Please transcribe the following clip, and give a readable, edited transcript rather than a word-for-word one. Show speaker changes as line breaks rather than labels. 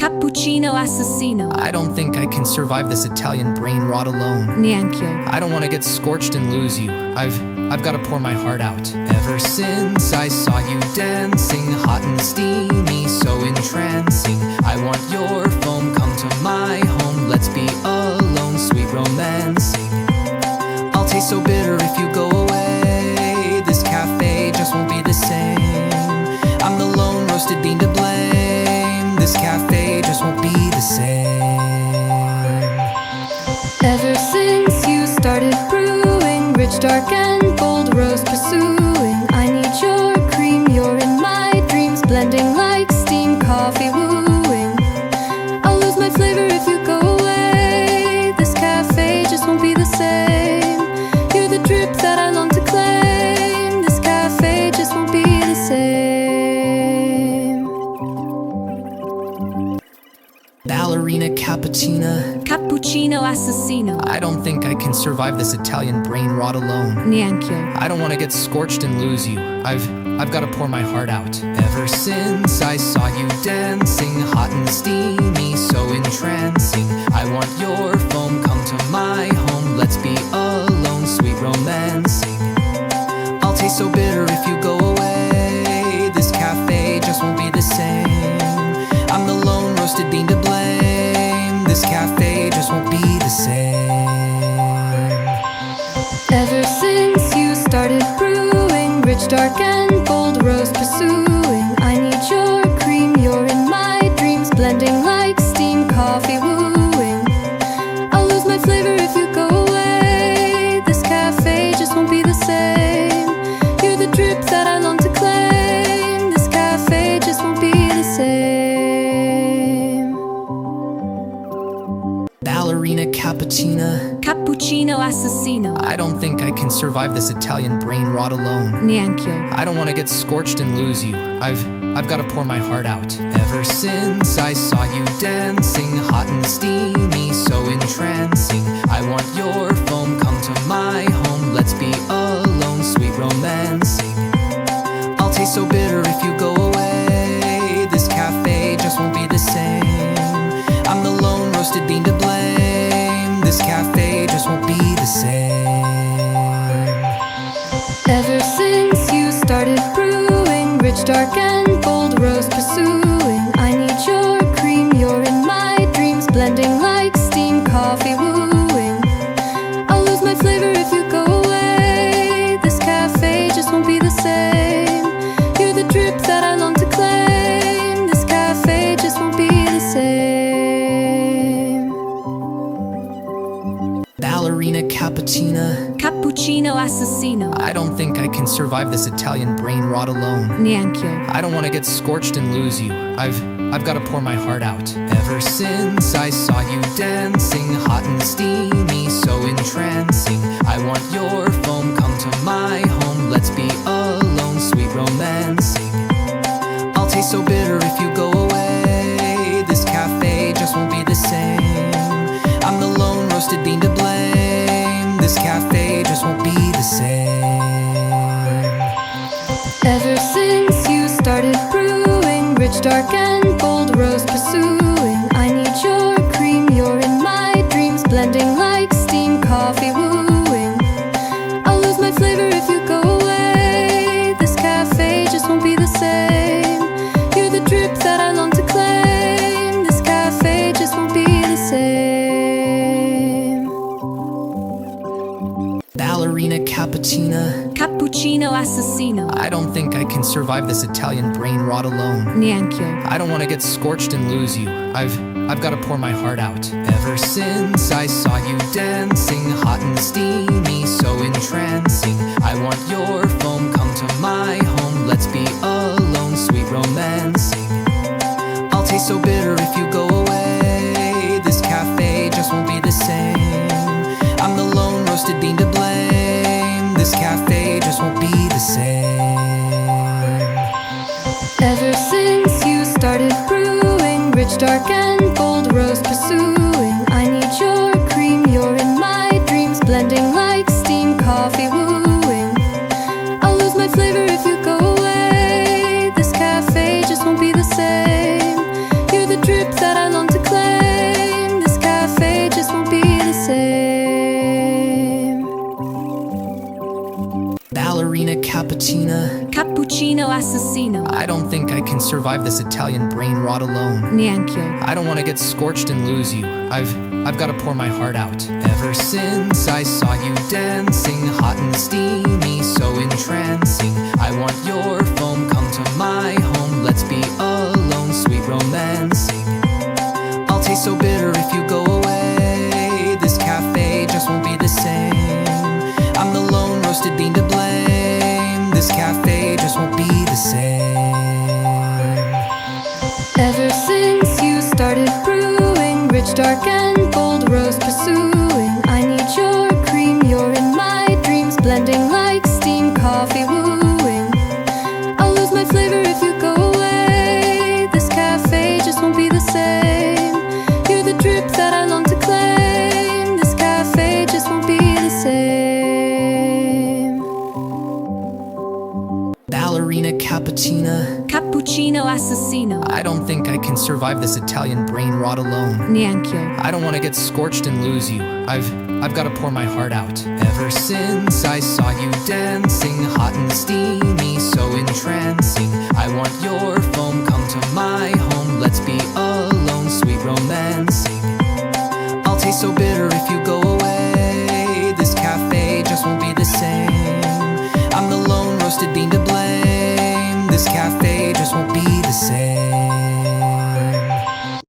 Cappuccino Assassino.
I don't think I can survive this Italian brain rot alone.
Neanch'io.
I don't want to get scorched and lose you. I've got to pour my heart out. Ever since I saw you dancing, hot and steamy, so entrancing. I want your foam, come to my home. Let's be alone, sweet romancing. I'll taste so bitter if you go away. This cafe just won't be the same. I'm the lone roasted bean to blame. This cafe just won't be the same.
Ever since you started brewing, rich, dark, and bold roast pursuing. I need your cream, you're in my dreams, blending like steam coffee wooing. I'll lose my flavor if you go away. This cafe just won't be the same. You're the drip that I long to claim. This cafe just won't be the same.
Ballerina cappuccina.
Cappuccino Assassino.
I don't think I can survive this Italian brain rot alone.
Neanch'io.
I don't want to get scorched and lose you. I've got to pour my heart out. Ever since I saw you dancing, hot and steamy, so entrancing. I want your foam, come to my home. Let's be alone, sweet romancing. I'll taste so bitter if you go away. This cafe just won't be the same. I'm the lone roasted bean to blame. This cafe just won't be the same.
Ever since you started brewing, rich, dark, and bold roast pursuing. I need your cream, you're in my dreams, blending like steam coffee wooing. I'll lose my flavor if you go away. This cafe just won't be the same. You're the drip that I long to claim. This cafe just won't be the same.
Ballerina cappuccina.
Cappuccino Assassino.
I don't think I can survive this Italian brain rot alone.
Neanch'io.
I don't want to get scorched and lose you. I've got to pour my heart out. Ever since I saw you dancing, hot and steamy, so entrancing. I want your foam, come to my home. Let's be alone, sweet romancing. I'll taste so bitter if you go away. This cafe just won't be the same. I'm the lone roasted bean to blame. This cafe just won't be the same.
Ever since you started brewing, rich, dark, and bold roast pursuing. I need your cream, you're in my dreams, blending like steam coffee wooing. I'll lose my flavor if you go away. This cafe just won't be the same. You're the drip that I long to claim. This cafe just won't be the same.
Ballerina cappuccina.
Cappuccino Assassino.
I don't think I can survive this Italian brain rot alone.
Neanch'io.
I don't want to get scorched and lose you. I've got to pour my heart out. Ever since I saw you dancing, hot and steamy, so entrancing. I want your foam, come to my home. Let's be alone, sweet romancing. I'll taste so bitter if you go away. This cafe just won't be the same. I'm the lone roasted bean to blame. This cafe just won't be the same.
Ever since you started brewing, rich, dark, and bold roast pursuing. I need your cream, you're in my dreams, blending like steam coffee wooing. I'll lose my flavor if you go away. This cafe just won't be the same. You're the drip that I long to claim. This cafe just won't be the same.
Ballerina cappuccina.
Cappuccino Assassino.
I don't think I can survive this Italian brain rot alone.
Neanch'io.
I don't want to get scorched and lose you. I've got to pour my heart out. Ever since I saw you dancing, hot and steamy, so entrancing. I want your foam, come to my home. Let's be alone, sweet romancing. I'll taste so bitter if you go away. This cafe just won't be the same. I'm the lone roasted bean to blame. This cafe just won't be the same.
Ever since you started brewing, rich, dark, and bold roast pursuing. I need your cream, you're in my dreams, blending like steam coffee wooing. I'll lose my flavor if you go away. This cafe just won't be the same. You're the drip that
Cappuccino Assassino.
I don't think I can survive this Italian brain rot alone.
Neanch'io.
I don't want to get scorched and lose you. I've got to pour my heart out. Ever since I saw you dancing, hot and steamy, so entrancing. I want your foam, come to my home. Let's be alone, sweet romancing. I'll taste so bitter if you go away. This cafe just won't be the same. I'm the lone roasted bean to blame. This cafe just won't be the same.
Ever since you started brewing, rich, dark, and bold, rose pursuing. I need your cream, you're in my dreams, blending like steam, coffee wooing. I'll lose my flavor if you go away. This cafe just won't be the same. You're the drip that I long to claim. This cafe just won't be the same.
Ballerina cappuccina.
Cappuccino Assassino.
I don't think I can survive this Italian brain rot alone.
Neanch'io.
I don't want to get scorched and lose you. I've got to pour my heart out. Ever since I saw you dancing, hot and steamy, so entrancing. I want your foam, come to my home. Let's be alone, sweet romancing. I'll taste so bitter if you go